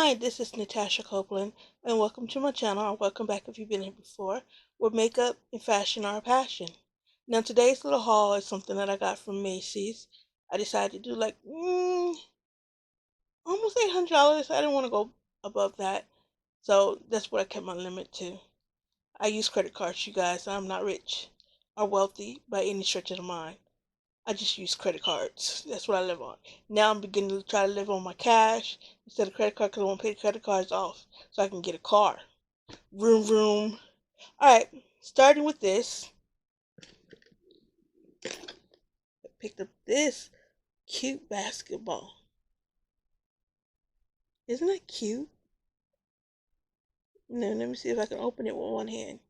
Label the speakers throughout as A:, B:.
A: Hi, this is Natasha Copeland, and welcome to my channel, or welcome back if you've been here before, where makeup and fashion are a passion. Now, today's little haul is something that I got from Macy's. I decided to do like almost $800. I didn't want to go above that, so that's what I kept my limit to. I use credit cards, you guys. I'm not rich or wealthy by any stretch of the mind. I just use credit cards. That's what I live on. Now I'm beginning to try to live on my cash instead of credit card because I want to pay the credit cards off so I can get a car. Vroom vroom. Alright, starting with this. I picked up this cute basketball. Isn't it cute? Now let me see if I can open it with one hand.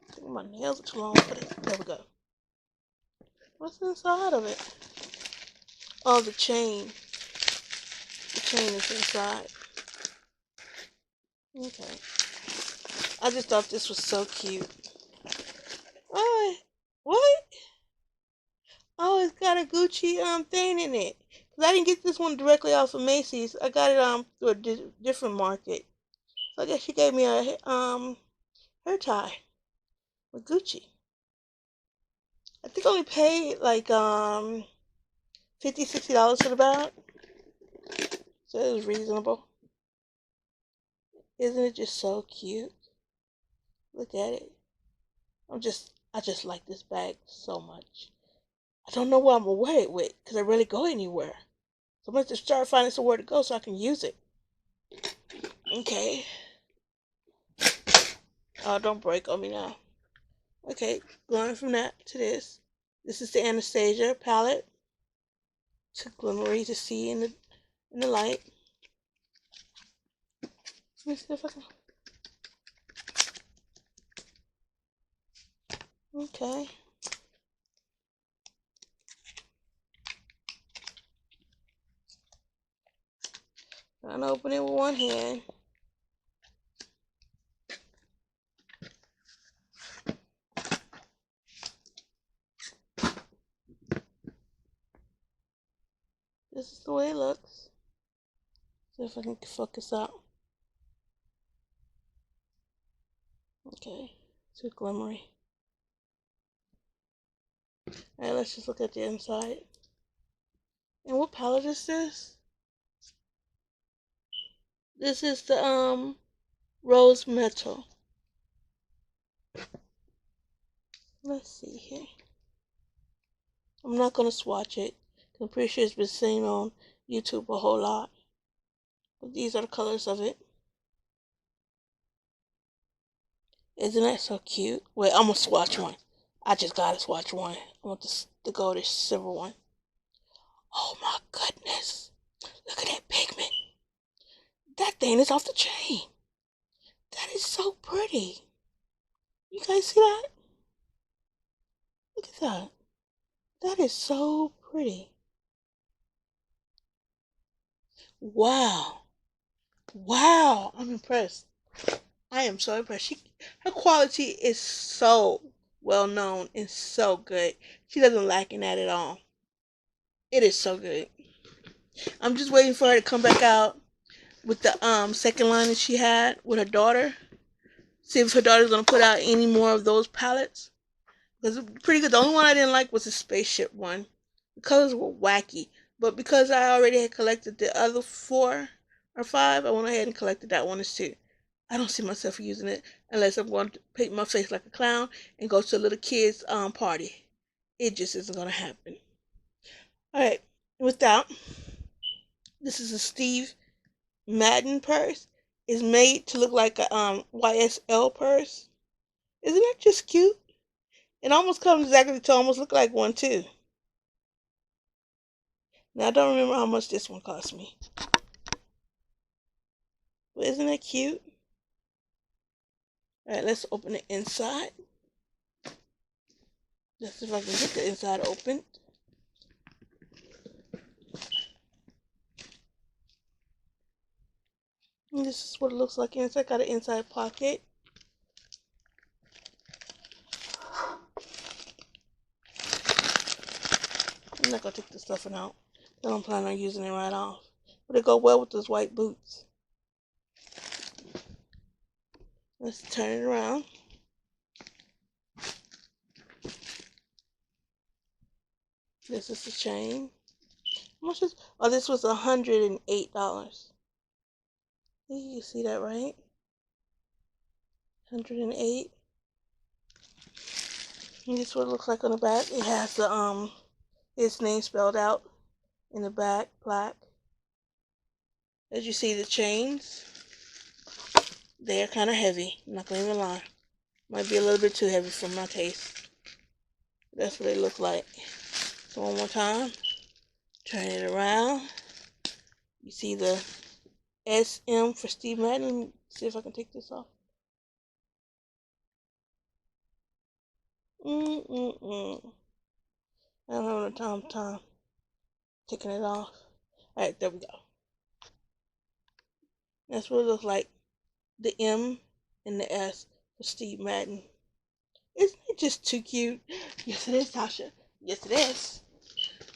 A: I think my nails are too long for this. There we go. What's inside of it? Oh, the chain. The chain is inside. Okay. I just thought this was so cute. What? What? Oh, it's got a Gucci thing in it. Cause I didn't get this one directly off of Macy's. I got it through a different market. So I guess she gave me a hair tie with Gucci. I think I only paid like $50-$60 for the bag. So it was reasonable. Isn't it just so cute? Look at it. I just like this bag so much. I don't know what I'm gonna wear it with because I rarely go anywhere. So I'm gonna have to start finding somewhere to go so I can use it. Okay. Oh, don't break on me now. Okay, going from that to this. This is the Anastasia palette. Too glimmery to see in the light. Let me see if I can. Okay. Trying to open it with one hand. This is the way it looks. See if I can focus out. Okay, too glimmery. Alright, let's just look at the inside. And what palette is this? This is the rose metal. Let's see here. I'm not gonna swatch it. I'm pretty sure it's been seen on YouTube a whole lot. But these are the colors of it. Isn't that so cute? Wait, I'm gonna swatch one. I just gotta swatch one. I want this to go this silver one. Oh my goodness. Look at that pigment. That thing is off the chain. That is so pretty. You guys see that? Look at that. That is so pretty. Wow. Wow. I'm impressed. I am so impressed. Her quality is so well known and so good. She doesn't lack in that at all. It is so good. I'm just waiting for her to come back out with the second line that she had with her daughter. See if her daughter's gonna put out any more of those palettes. Because it's pretty good. The only one I didn't like was the spaceship one. The colors were wacky. But because I already had collected the other 4 or 5, I went ahead and collected that one as too. I don't see myself using it unless I'm going to paint my face like a clown and go to a little kid's party. It just isn't going to happen. Alright, with that, this is a Steve Madden purse. It's made to look like a YSL purse. Isn't that just cute? It almost comes exactly to almost look like one too. Now I don't remember how much this one cost me. But isn't that cute? Alright, let's open the inside. Let's see if I can get the inside open. And this is what it looks like inside. Got an inside pocket. I'm not gonna take the stuffing out. I don't plan on using it right off. But it go well with those white boots. Let's turn it around. This is the chain. How much is? Oh, this was $108. You see that, right? 108. And this is what it looks like on the back. It has the its name spelled out in the back, black. As you see, the chains, they are kind of heavy. I'm not gonna even lie. Might be a little bit too heavy for my taste. That's what they look like. So one more time, turn it around. You see the SM for Steve Madden. Let me see if I can take this off. I don't have no time taking it off. Alright, there we go. That's what it looks like. The M and the S for Steve Madden. Isn't it just too cute? Yes, it is, Tasha. Yes, it is.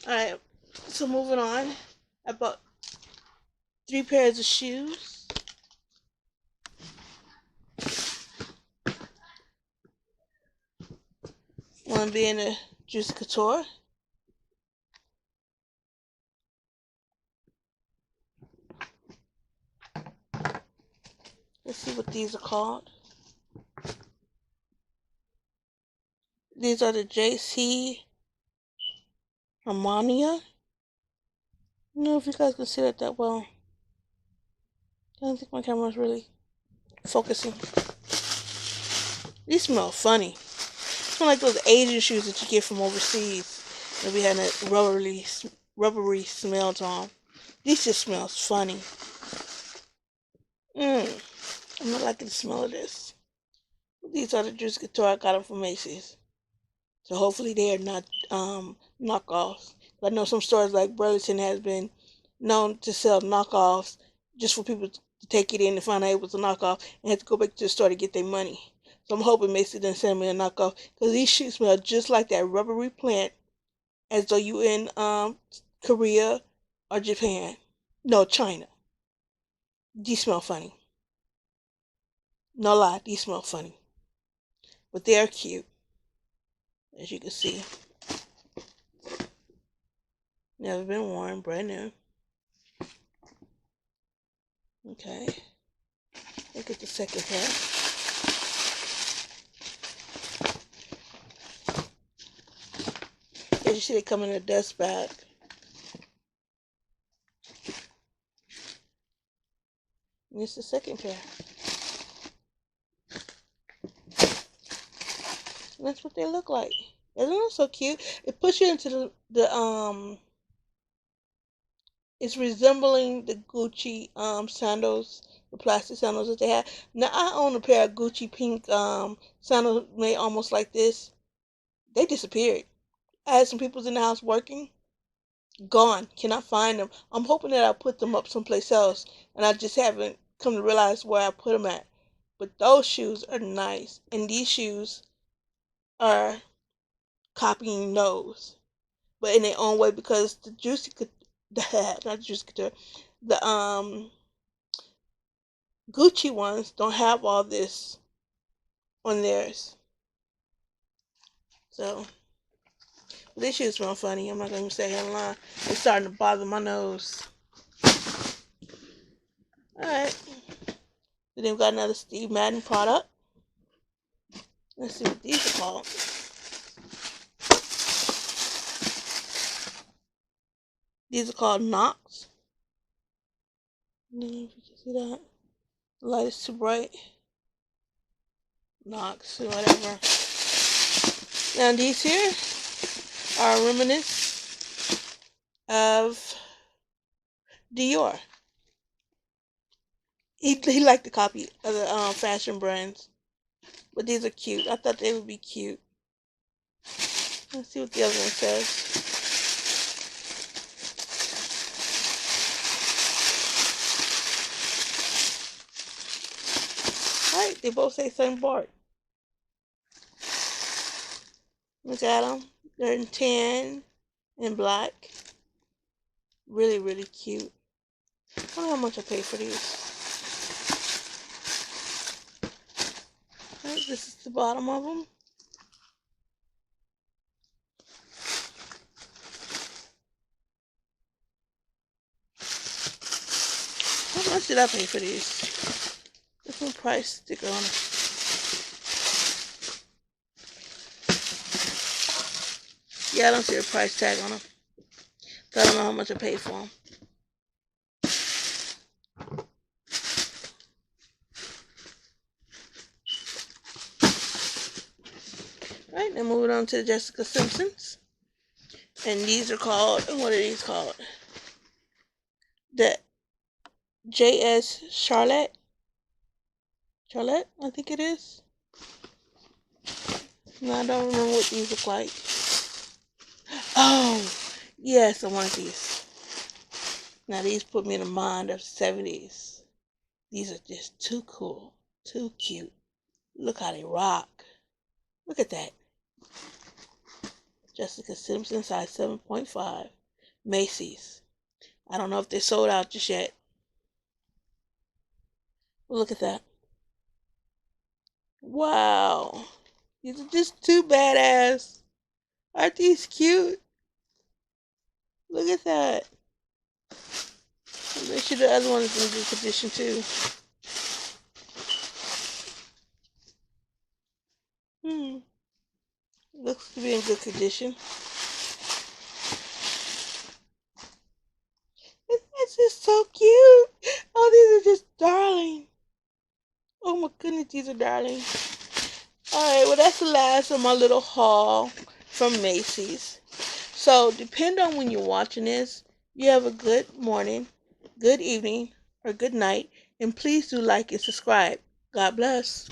A: Alright, so moving on. I bought 3 pairs of shoes. One being a Juicy Couture. Let's see what these are called. These are the JC Harmonia. I don't know if you guys can see that well. I don't think my camera's really focusing. These smell funny. Smell like those Asian shoes that you get from overseas. That we had a rubbery smell to them. These just smells funny. I'm not liking the smell of this. These are the Juice Couture. I got them from Macy's. So hopefully they are not knockoffs. I know some stores like Burlington has been known to sell knockoffs just for people to take it in and find out it was a knockoff and have to go back to the store to get their money. So I'm hoping Macy didn't send me a knockoff because these shoes smell just like that rubbery plant as though you in Korea or Japan. No, China. These smell funny. No lie, these smell funny. But they are cute. As you can see. Never been worn, brand new. Okay. Look at the second pair. As you see, they come in a dust bag. And it's the second pair. And that's what they look like. Isn't that so cute? It puts you into the it's resembling the Gucci sandals, the plastic sandals that they have. Now I own a pair of Gucci pink sandals made almost like this. They disappeared. I had some people in the house working. Gone. Cannot find them. I'm hoping that I put them up someplace else, and I just haven't come to realize where I put them at. But those shoes are nice, and these shoes are copying those, but in their own way because the not Juicy Couture, the Gucci ones don't have all this on theirs. So these shoes smell funny. I'm not gonna even say here in line. It's starting to bother my nose. Alright. Then we got another Steve Madden product. Let's see what these are called. These are called Knox. I don't know if you can see that. The light is too bright. Knox or whatever. Now these here are reminiscent of Dior. He liked to copy other fashion brands. But these are cute. I thought they would be cute. Let's see what the other one says. Alright, they both say St. Bart. Look at them. They're in tan in black. Really, really cute. I don't know how much I paid for these. Right, this is the bottom of them. How much did I pay for these? There's no price sticker on them. Yeah, I don't see a price tag on them. So I don't know how much I paid for them. Right, then moving on to the Jessica Simpsons. And these are called, what are these called? The JS Charlotte, I think it is. No, I don't remember what these look like. Oh, yes, I want these. Now these put me in the mind of 70s. These are just too cool, too cute. Look how they rock. Look at that. Jessica Simpson, size 7.5. Macy's. I don't know if they're sold out just yet. But look at that. Wow. These are just too badass. Aren't these cute? Look at that. Make sure the other one is in good condition too. Looks to be in good condition. It's just so cute. Oh, these are just darling. Oh my goodness, these are darling. Alright, well that's the last of my little haul from Macy's. So, depend on when you're watching this. You have a good morning, good evening, or good night. And please do like and subscribe. God bless.